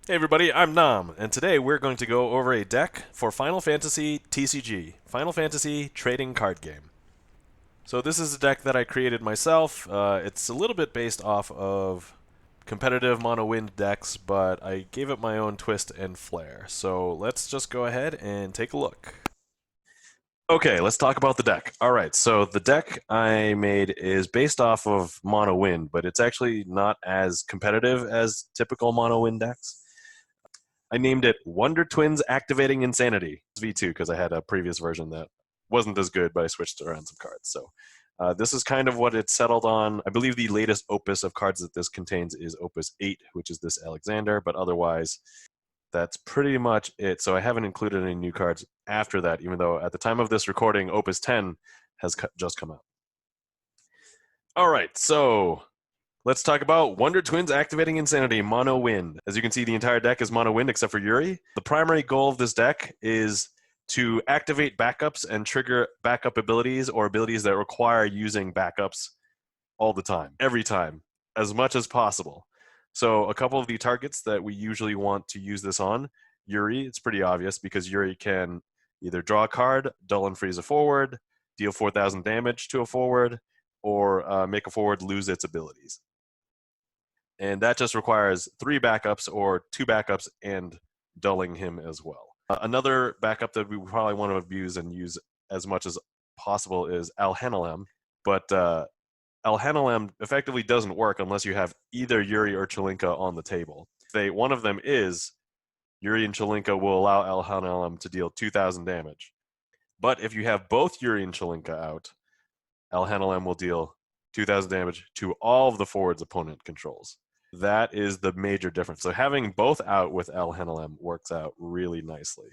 Hey everybody, I'm Nam, and today we're going to go over a deck for Final Fantasy TCG, Final Fantasy Trading Card Game. So this is a deck that I created myself. It's a little bit based off of competitive MonoWind decks, but I gave it my own twist and flair. So let's just go ahead and take a look. Okay, let's talk about the deck. All right, so the deck I made is based off of MonoWind, but it's actually not as competitive as typical MonoWind decks. I named it Wonder Twins Activating Insanity V2 because I had a previous version that wasn't as good, but I switched around some cards. So this is kind of what it settled on. I believe the latest opus of cards that this contains is Opus 8, which is this Alexander, but otherwise, that's pretty much it. So I haven't included any new cards after that, even though at the time of this recording, Opus 10 has just come out. All right, so let's talk about Wonder Twins Activating Insanity MonoWind. As you can see, the entire deck is MonoWind except for Yuri. The primary goal of this deck is to activate backups and trigger backup abilities or abilities that require using backups all the time, every time, as much as possible. So a couple of the targets that we usually want to use this on, Yuri, it's pretty obvious because Yuri can either draw a card, dull and freeze a forward, deal 4,000 damage to a forward, or make a forward lose its abilities. And that just requires 3 backups or 2 backups and dulling him as well. Another backup that we probably want to abuse and use as much as possible is Alhanalem, but Alhanalem effectively doesn't work unless you have either Yuri or Chelinka on the table. If one of them is, Yuri and Chelinka will allow Alhanalem to deal 2,000 damage. But if you have both Yuri and Chelinka out, Alhanalem will deal 2,000 damage to all of the forwards opponent controls. That is the major difference. So having both out with Alhanalem works out really nicely.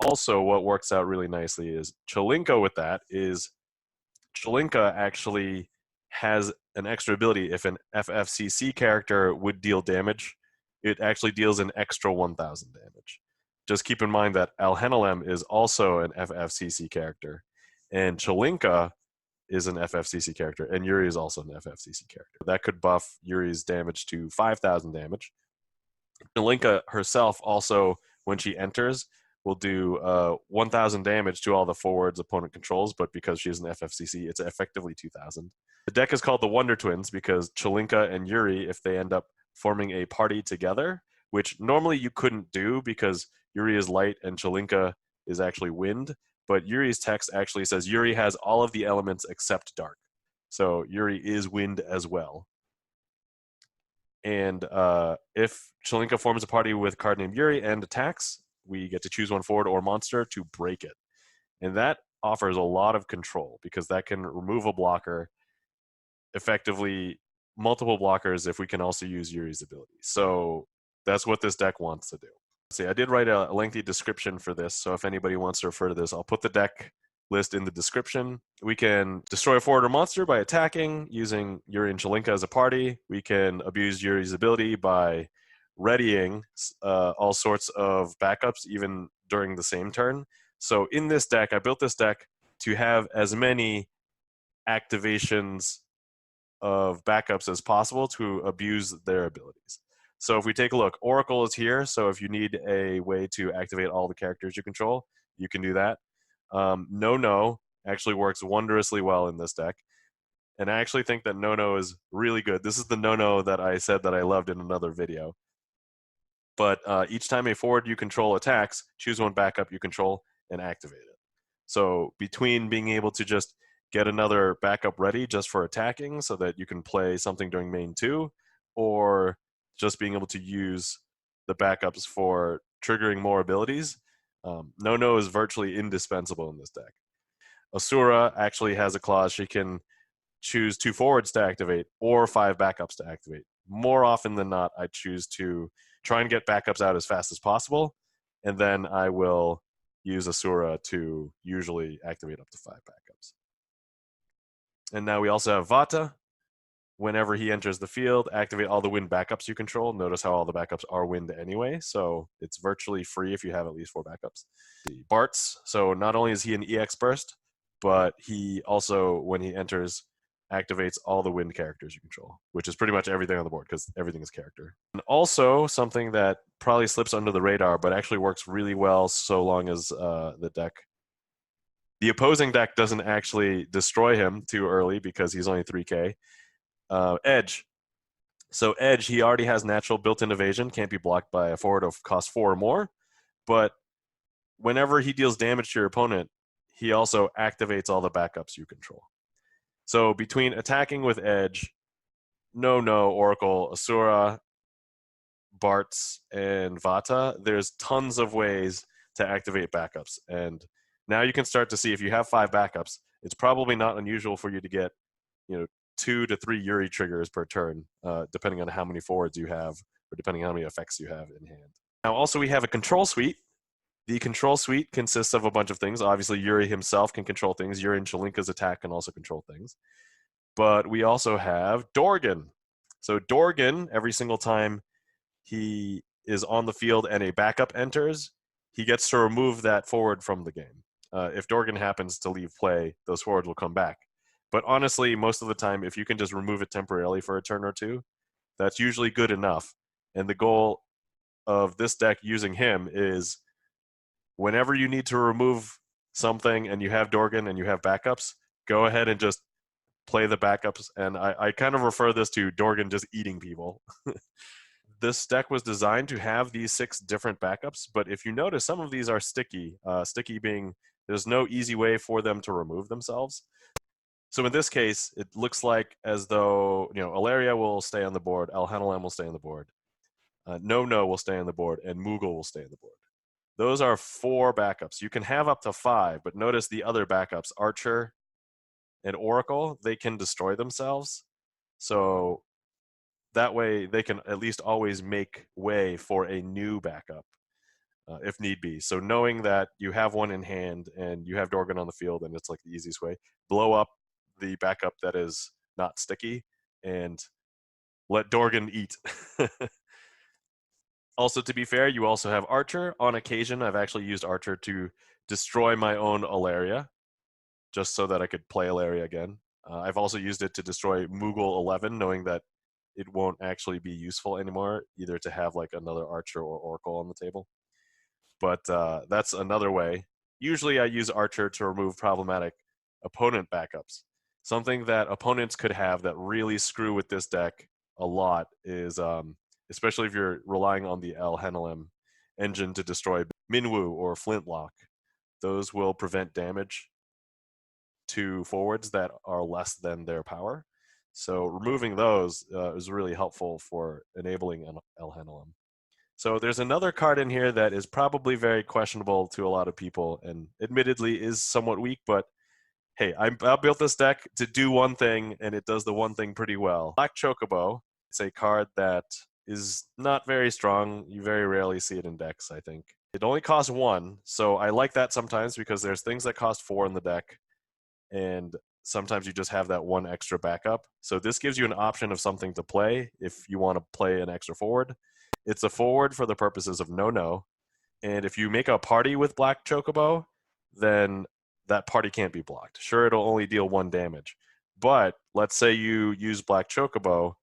Also, what works out really nicely is Chelinka with that is Chelinka actually has an extra ability. If an FFCC character would deal damage, it actually deals an extra 1,000 damage. Just keep in mind that Alhanalem is also an FFCC character, and Chelinka is an FFCC character, and Yuri is also an FFCC character. That could buff Yuri's damage to 5,000 damage. Chelinka herself also, when she enters, will do 1,000 damage to all the forwards opponent controls, but because she's an FFCC, it's effectively 2,000. The deck is called the Wonder Twins because Chelinka and Yuri, if they end up forming a party together, which normally you couldn't do because Yuri is light and Chelinka is actually wind, but Yuri's text actually says Yuri has all of the elements except dark. So Yuri is wind as well. And if Chelinka forms a party with a card named Yuri and attacks, we get to choose one forward or monster to break it. And that offers a lot of control because that can remove a blocker, effectively multiple blockers if we can also use Yuri's ability. So that's what this deck wants to do. See, I did write a lengthy description for this, so if anybody wants to refer to this, I'll put the deck list in the description. We can destroy a forward or monster by attacking using Yuri and Chelinka as a party. We can abuse Yuri's ability by readying all sorts of backups even during the same turn. So in this deck, I built this deck to have as many activations of backups as possible to abuse their abilities. So if we take a look, Oracle is here. So if you need a way to activate all the characters you control, you can do that. No actually works wondrously well in this deck. And I actually think that No is really good. This is the No that I said that I loved in another video. But each time a forward you control attacks, choose one backup you control and activate it. So between being able to just get another backup ready just for attacking so that you can play something during main 2, or just being able to use the backups for triggering more abilities, No is virtually indispensable in this deck. Asura actually has a clause she can choose 2 forwards to activate or 5 backups to activate. More often than not, I choose to try and get backups out as fast as possible, and then I will use Asura to usually activate up to 5 backups. And now we also have Vata. Whenever he enters the field, activate all the wind backups you control. Notice how all the backups are wind anyway, so it's virtually free if you have at least 4 backups. Bartz, so not only is he an EX burst, but he also, when he enters, activates all the wind characters you control, which is pretty much everything on the board because everything is character. And also, something that probably slips under the radar, but actually works really well so long as the opposing deck doesn't actually destroy him too early because he's only 3k. Edge. So Edge, he already has natural built-in evasion, can't be blocked by a forward of cost 4 or more, but whenever he deals damage to your opponent, he also activates all the backups you control. So between attacking with Edge, Oracle, Asura, Bartz, and Vata, there's tons of ways to activate backups. And now you can start to see if you have 5 backups, it's probably not unusual for you to get, 2 to 3 Yuri triggers per turn, depending on how many forwards you have, or depending on how many effects you have in hand. Now, also, we have a control suite. The control suite consists of a bunch of things. Obviously, Yuri himself can control things. Yuri and Chelinka's attack can also control things. But we also have Dorgan. So Dorgan, every single time he is on the field and a backup enters, he gets to remove that forward from the game. If Dorgan happens to leave play, those forwards will come back. But honestly, most of the time, if you can just remove it temporarily for a turn or two, that's usually good enough. And the goal of this deck using him is whenever you need to remove something and you have Dorgan and you have backups, go ahead and just play the backups. And I kind of refer this to Dorgan just eating people. This deck was designed to have these 6 different backups, but if you notice, some of these are sticky. Sticky being there's no easy way for them to remove themselves. So in this case, it looks like as though, Alaria will stay on the board, Alhanalem will stay on the board, No will stay on the board, and Moogle will stay on the board. Those are 4 backups. You can have up to 5, but notice the other backups, Archer and Oracle, they can destroy themselves. So that way they can at least always make way for a new backup if need be. So knowing that you have one in hand and you have Dorgan on the field, and it's like the easiest way, blow up the backup that is not sticky and let Dorgan eat. Also, to be fair, you also have Archer. On occasion, I've actually used Archer to destroy my own Alaria, just so that I could play Alaria again. I've also used it to destroy Moogle 11, knowing that it won't actually be useful anymore, either to have like another Archer or Oracle on the table. But that's another way. Usually I use Archer to remove problematic opponent backups. Something that opponents could have that really screw with this deck a lot is, especially if you're relying on the Alhanalem engine to destroy Minwu or Flintlock. Those will prevent damage to forwards that are less than their power. So removing those is really helpful for enabling Alhanalem. So there's another card in here that is probably very questionable to a lot of people, and admittedly is somewhat weak, but hey, I built this deck to do one thing, and it does the one thing pretty well. Black Chocobo. It's a card that is not very strong. You very rarely see it in decks, I think. It only costs 1, so I like that sometimes because there's things that cost 4 in the deck, and sometimes you just have that 1 extra backup. So this gives you an option of something to play if you want to play an extra forward. It's a forward for the purposes of no, and if you make a party with Black Chocobo, then that party can't be blocked. Sure, it'll only deal 1 damage, but let's say you use Black Chocobo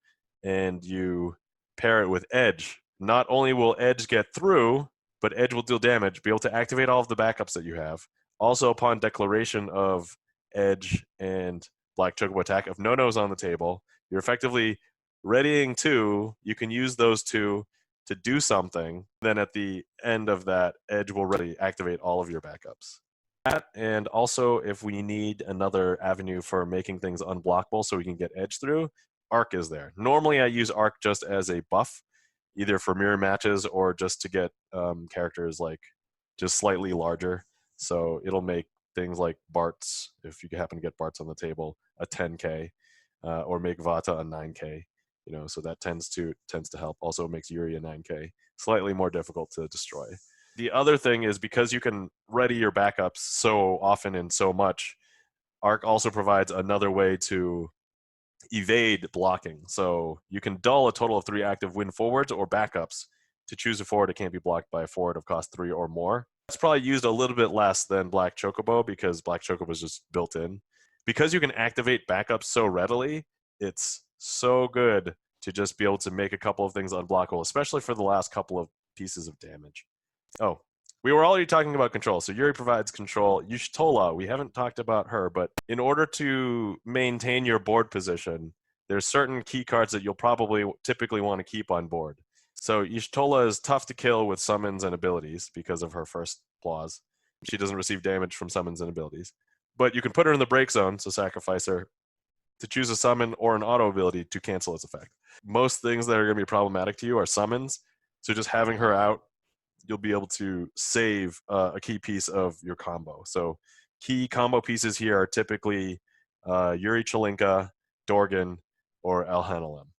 and you pair it with Edge. Not only will Edge get through, but Edge will deal damage, be able to activate all of the backups that you have. Also, upon declaration of Edge and Black Chocobo attack, if No's on the table, you're effectively readying 2. You can use those 2 to do something. Then at the end of that, Edge will really activate all of your backups. That, and also if we need another avenue for making things unblockable so we can get Edge through, Arc is there. Normally I use Arc just as a buff, either for mirror matches or just to get characters like just slightly larger. So it'll make things like Bartz, if you happen to get Bartz on the table, a 10k, or make Vata a 9k. So that tends to help. Also makes Yuri a 9k, slightly more difficult to destroy. The other thing is because you can ready your backups so often and so much, Arc also provides another way to evade blocking. So you can dull a total of 3 active win forwards or backups to choose a forward that can't be blocked by a forward of cost 3 or more. That's probably used a little bit less than Black Chocobo because Black Chocobo is just built in. Because you can activate backups so readily, it's so good to just be able to make a couple of things unblockable, especially for the last couple of pieces of damage. Oh, we were already talking about control. So Yuri provides control. Yushtola, we haven't talked about her, but in order to maintain your board position, there's certain key cards that you'll probably typically want to keep on board. So Yushtola is tough to kill with summons and abilities because of her first clause. She doesn't receive damage from summons and abilities. But you can put her in the break zone, so sacrifice her to choose a summon or an auto ability to cancel its effect. Most things that are going to be problematic to you are summons, so just having her out, you'll be able to save a key piece of your combo. So key combo pieces here are typically Yuri Chelinka, Dorgan, or Alhanalem.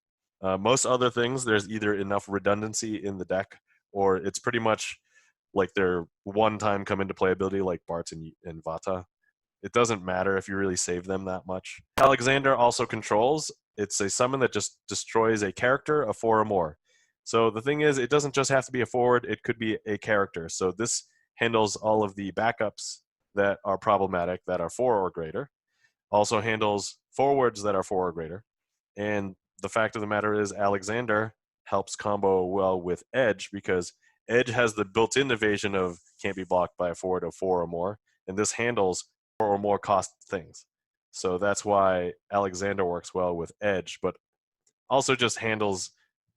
Most other things, there's either enough redundancy in the deck, or it's pretty much like their one-time come into play ability, like Bart and Vata. It doesn't matter if you really save them that much. Alexander also controls. It's a summon that just destroys a character of 4 or more. So the thing is, it doesn't just have to be a forward, it could be a character. So this handles all of the backups that are problematic that are 4 or greater. Also handles forwards that are 4 or greater. And the fact of the matter is, Alexander helps combo well with Edge because Edge has the built-in evasion of can't be blocked by a forward of 4 or more, and this handles 4 or more cost things. So that's why Alexander works well with Edge, but also just handles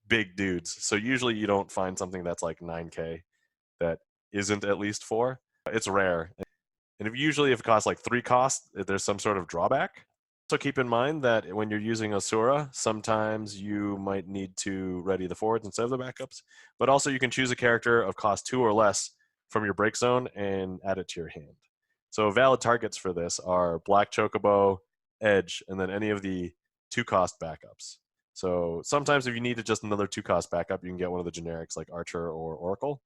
big dudes. So usually you don't find something that's like 9k that isn't at least 4. It's rare. And if it costs like 3 costs, there's some sort of drawback. So keep in mind that when you're using Asura, sometimes you might need to ready the forwards instead of the backups. But also you can choose a character of cost 2 or less from your break zone and add it to your hand. So valid targets for this are Black Chocobo, Edge, and then any of the 2-cost backups. So sometimes if you need just another 2-cost backup, you can get one of the generics like Archer or Oracle.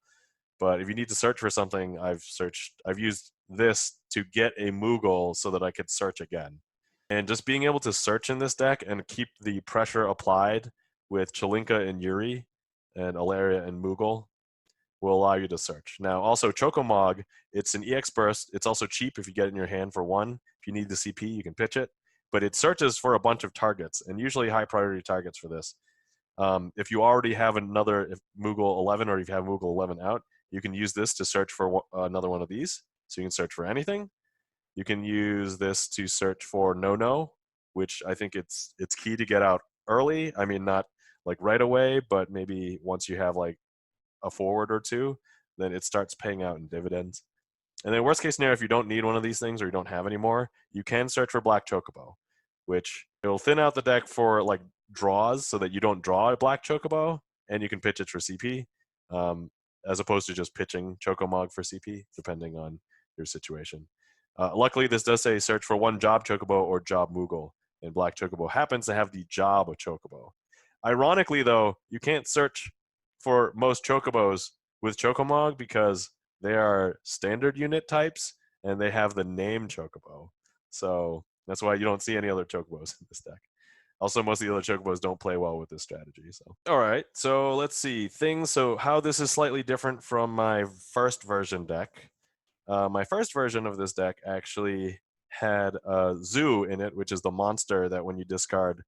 But if you need to search for something, I've used this to get a Moogle so that I could search again. And just being able to search in this deck and keep the pressure applied with Chelinka and Yuri and Alaria and Moogle will allow you to search. Now, also Chocomog, it's an EX burst. It's also cheap if you get it in your hand for 1. If you need the CP, you can pitch it. But it searches for a bunch of targets, and usually high priority targets for this. If you already have another Moogle 11 or if you have Moogle 11 out, you can use this to search for another one of these. So you can search for anything. You can use this to search for no, which I think it's key to get out early. I mean, not like right away, but maybe once you have like a forward or 2, then it starts paying out in dividends. And then worst case scenario, if you don't need one of these things or you don't have any more, you can search for Black Chocobo, which it'll thin out the deck for like draws so that you don't draw a Black Chocobo, and you can pitch it for CP, as opposed to just pitching Chocomog for CP, depending on your situation. Luckily, this does say search for 1 Job Chocobo or Job Moogle, and Black Chocobo happens to have the Job of Chocobo. Ironically, though, you can't search for most Chocobos with Chocomog because they are standard unit types and they have the name Chocobo. So that's why you don't see any other Chocobos in this deck. Also, most of the other Chocobos don't play well with this strategy. So, all right. So let's see things. So how this is slightly different from my first version deck. My first version of this deck actually had a Zoo in it, which is the monster that when you discard,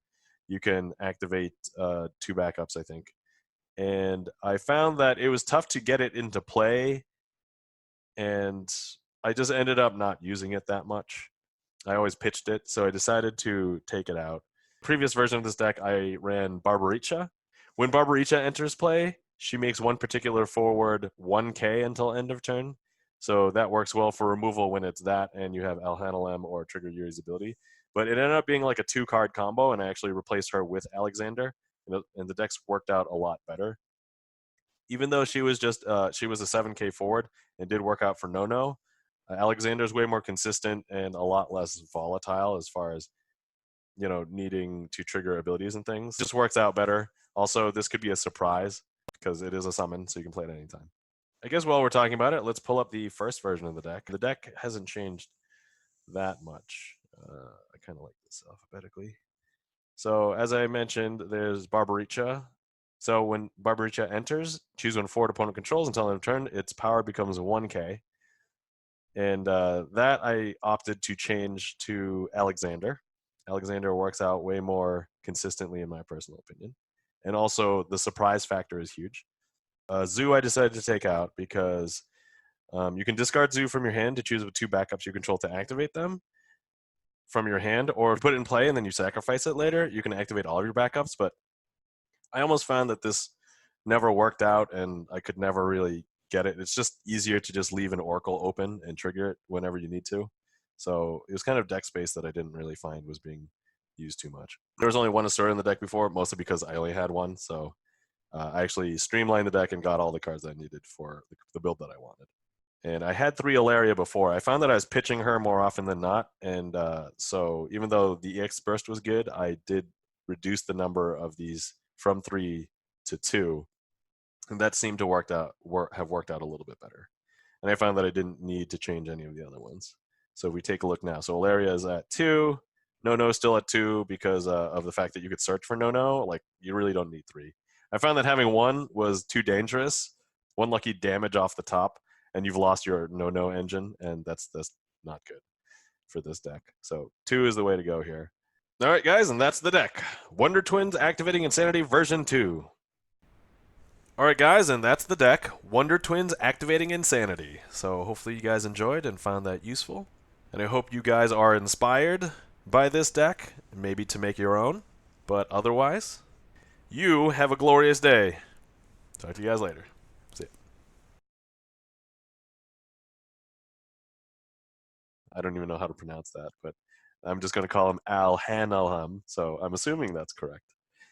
you can activate 2 backups, I think. And I found that it was tough to get it into play, and I just ended up not using it that much. I always pitched it, so I decided to take it out. Previous version of this deck, I ran Barbaricha. When Barbaricha enters play, she makes one particular forward 1k until end of turn. So that works well for removal when it's that and you have Alhanalem or Trigger Yuri's ability. But it ended up being like a 2-card combo, and I actually replaced her with Alexander, and the decks worked out a lot better. Even though she was just she was a 7k forward and did work out for no. Alexander's way more consistent and a lot less volatile as far as needing to trigger abilities and things. Just works out better. Also, this could be a surprise because it is a summon, so you can play it anytime. I guess while we're talking about it, let's pull up the first version of the deck. The deck hasn't changed that much. I kind of like this alphabetically. So as I mentioned, there's Barbaricha. So when Barbaricha enters, choose one forward opponent controls until end of turn. Its power becomes 1k. And that I opted to change to Alexander. Alexander works out way more consistently in my personal opinion. And also the surprise factor is huge. Zoo I decided to take out because you can discard Zoo from your hand to choose 2 backups you control to activate them from your hand, or put it in play and then you sacrifice it later. You can activate all of your backups, but I almost found that this never worked out, and I could never really get it. It's just easier to just leave an Oracle open and trigger it whenever you need to. So it was kind of deck space that I didn't really find was being used too much. There was only one Asura in the deck before, mostly because I only had one. So I actually streamlined the deck and got all the cards I needed for the build that I wanted. And I had 3 Alaria before. I found that I was pitching her more often than not, and so even though the EX burst was good, I did reduce the number of these from 3 to 2, and that seemed to have worked out a little bit better. And I found that I didn't need to change any of the other ones. So if we take a look now, so Alaria is at 2, No still at 2 because of the fact that you could search for No. Like, you really don't need 3. I found that having 1 was too dangerous. 1 lucky damage off the top, and you've lost your No engine, and that's not good for this deck. So 2 is the way to go here. All right, guys, and that's the deck. Wonder Twins Activating Insanity version 2. All right, guys, and that's the deck. Wonder Twins Activating Insanity. So hopefully you guys enjoyed and found that useful. And I hope you guys are inspired by this deck, maybe to make your own. But otherwise, you have a glorious day. Talk to you guys later. See ya. I don't even know how to pronounce that, but I'm just going to call him Al Hanalham, so I'm assuming that's correct.